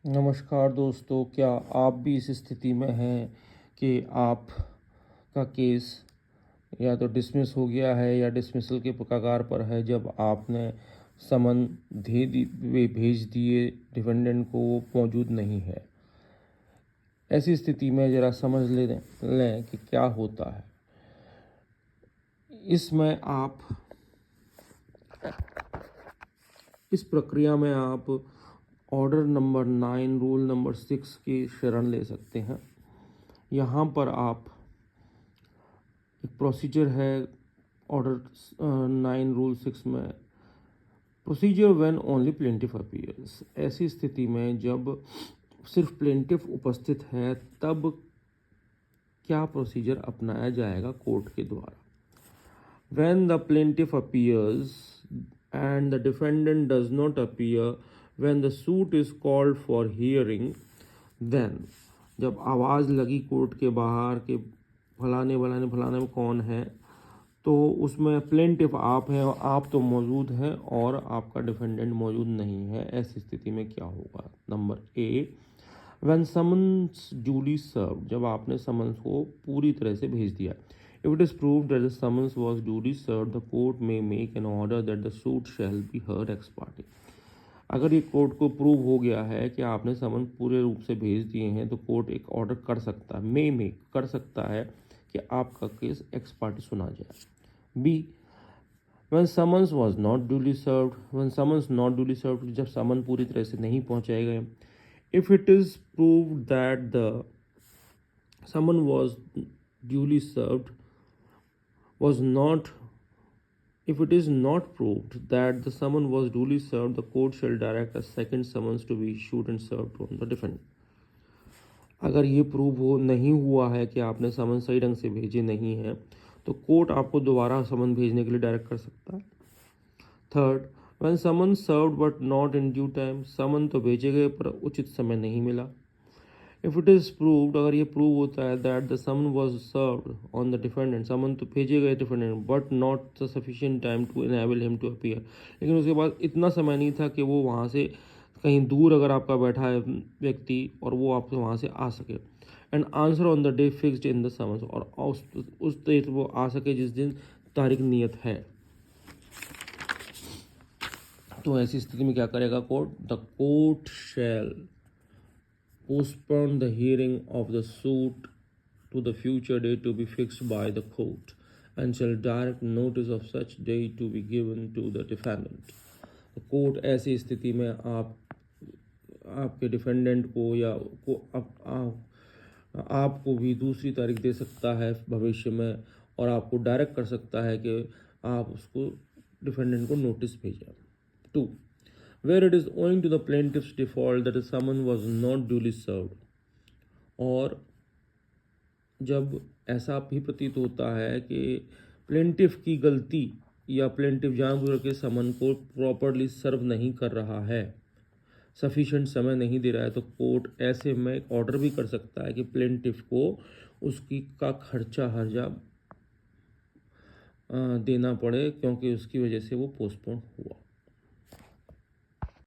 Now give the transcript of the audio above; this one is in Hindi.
नमस्कार दोस्तों, क्या आप भी इस स्थिति में हैं कि आपका केस या तो डिसमिस हो गया है या डिसमिसल के कगार पर है, जब आपने समन भेज दिए डिफेंडेंट को, वो मौजूद नहीं है। ऐसी स्थिति में ज़रा समझ लें कि क्या होता है। इसमें आप इस प्रक्रिया में आप ऑर्डर नंबर 9 रूल नंबर 6 की शरण ले सकते हैं। यहाँ पर आप एक प्रोसीजर है ऑर्डर 9 रूल 6 में, procedure when only plaintiff appears. ऐसी स्थिति में जब सिर्फ प्लेंटिफ उपस्थित है तब क्या प्रोसीजर अपनाया जाएगा कोर्ट के द्वारा। When the plaintiff appears and the defendant does not appear when the suit is called for hearing, then जब आवाज़ लगी कोर्ट के बाहर के फलाने में कौन है, तो उसमें प्लेंटिफ आप हैं और आप तो मौजूद हैं और आपका डिफेंडेंट मौजूद नहीं है। ऐसी स्थिति में क्या होगा। Number A, when summons duly serve, जब आपने समन्स को पूरी तरह से भेज दिया। If it is proved that the summons was duly serve, the court may make an order that the suit shall be heard ex parte. अगर ये कोर्ट को प्रूव हो गया है कि आपने समन पूरे रूप से भेज दिए हैं, तो कोर्ट एक ऑर्डर कर सकता है, मेक कर सकता है कि आपका केस एक्स पार्टी सुना जाए। B, when summons was not duly served, when summons not duly served, जब समन पूरी तरह से नहीं पहुंचाए गए। if it is proved that the summon was duly served was not if it is not proved that the summon was duly served, the court shall direct a second summons to be issued and served on the defendant। अगर ये प्रूव हो नहीं हुआ है कि आपने समन सही ढंग से भेजे नहीं है, तो कोर्ट आपको दोबारा समन भेजने के लिए डायरेक्ट कर सकता है। Third, when summon served but not in due time, summon तो भेजे गए पर उचित समय नहीं मिला। इफ इट इज प्रूव्ड, अगर ये प्रूव होता है that the summon was served on the defendant, summon तो भेजे गए defendant but not sufficient time to enable him to appear, लेकिन उसके बाद इतना समय नहीं था कि वो वहाँ से कहीं दूर अगर आपका बैठा है व्यक्ति और वो आपसे वहाँ से आ सके। And answer on the day fixed in the summons, और उस डेट वो आ सके जिस दिन तारीख नियत है। तो ऐसी स्थिति में क्या करेगा court? The court shell postpone the hearing of the suit to the future date to be fixed by the court and shall direct notice of such date to be given to the defendant। तो कोर्ट ऐसी स्थिति में आपके डिफेंडेंट को या आपको भी दूसरी तारीख दे सकता है भविष्य में, और आपको डायरेक्ट कर सकता है कि आप उसको डिफेंडेंट को नोटिस भेजें। 2, where it is owing to the plaintiff's default that a summon was not duly served, और जब ऐसा भी प्रतीत होता है कि प्लेंटिफ की गलती या प्लेंटिफ जानबूझ के समन को प्रॉपरली सर्व नहीं कर रहा है, सफिशेंट समय नहीं दे रहा है, तो कोर्ट ऐसे में एक ऑर्डर भी कर सकता है कि प्लेंटिफ को उसकी का खर्चा हर्जा देना पड़े, क्योंकि उसकी वजह से वो पोस्टपोन हुआ।